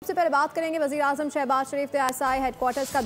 सबसे पहले बात करेंगे वज़ीर आज़म शहबाज शरीफ ने ISI हेडक्वार्टर्स का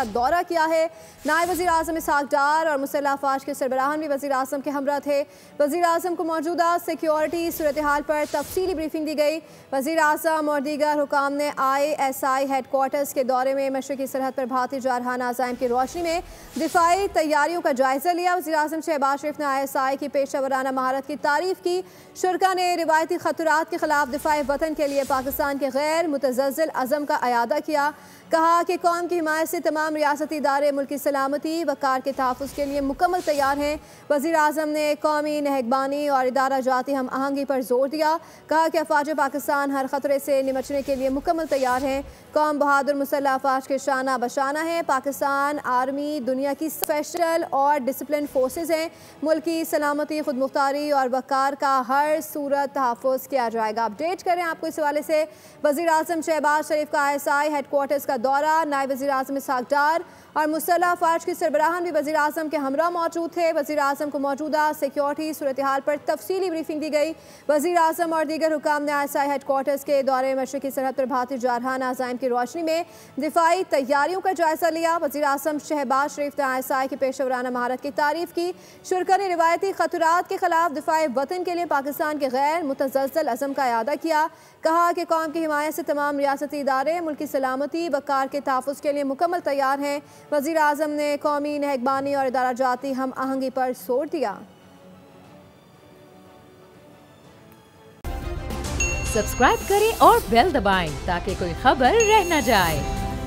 दौरा किया है। नायब वज़ीर आज़म इसहाक डार और मुसल्लह अफ़वाज के सरबराहान भी वज़ीर आज़म के हमरा थे। वज़ीर आज़म को मौजूदा सिक्योरिटी सूरत हाल पर तफसीली ब्रीफिंग दी गई। वज़ीर आज़म और दीगर हुकाम ने ISI हेडक्वार्टर्स के दौरे में मशरक़ी सरहद पर भारतीय जारहाना अज़ाइम की रोशनी में दिफाई तैयारियों का जायज़ा लिया। वज़ीर आज़म शहबाज शरीफ ने ISI की पेशा वराना महारत की तारीफ़ की। शुरका ने रिवायती खतरात के खिलाफ दिफाए वतन के लिए पाकिस्तान के गैर मुतज़्ज़ल अज़म का अयादा किया। कहा कि कौम की हिमायत से तमाम रियासती इदारे मुल्की सलामती वक़ार के तहफ़्फ़ुज़ के लिए मुकम्मल तैयार हैं। वज़ीर आज़म ने कौमी नहगबानी और इदारा जाती हम आहंगी पर जोर दिया। कहा कि अफ़वाज पाकिस्तान हर ख़तरे से निमटने के लिए मुकम्मल तैयार हैं। कौम बहादुर मुसल्लह अफ़वाज के शाना बशाना है। पाकिस्तान आर्मी दुनिया की स्पेशल और डिसिप्लिन फोर्सेस हैं। मुल्क की सलामती, खुद मुख्तारी और वक़ार का हर सूरत तहफ़्फ़ुज़ किया जाएगा। अपडेट करें आपको इस हवाले से वज़ीर आज़म शहबाज शरीफ का ISI हेडक्वार्टर्स का दौरा, नायब वज़ीर आज़म इसहाक डार और मुसल्लह अफ़वाज के सरबराहान भी वज़ीर आज़म के हमरा मौजूद थे। वज़ीर आज़म को मौजूदा सिक्योरिटी सूरत हाल पर तफसीली ब्रीफिंग दी गई। वज़ीर आज़म और दीगर हुकाम ने ISI हेडक्वार्टर्स के दौरे मशरक़ी सरहद पर भारतीय जारहाना अज़ाइम की रोशनी में दिफाई तैयारियों का जायज़ा लिया। वज़ीर आज़म शहबाज शरीफ ने ISI की पेशा वराना महारत की तारीफ़ की। शुरका ने रिवायती खतरात के खिलाफ दिफाए वतन के लिए पाकिस्तान के गैर मुतज़्ज़ल अज़म का अयादा किया। कहा कि कौम की हिमायत से तमाम रियासती इदारे मुल्की सलामती वक़ार के तहफ़्फ़ुज़ के लिए मुकम्मल तैयार हैं। वज़ीर आज़म ने कौमी नहगबानी और इदारा जाती हम आहंगी पर जोर दिया। सब्सक्राइब करें और बेल दबाएं ताकि कोई खबर रह न जाए।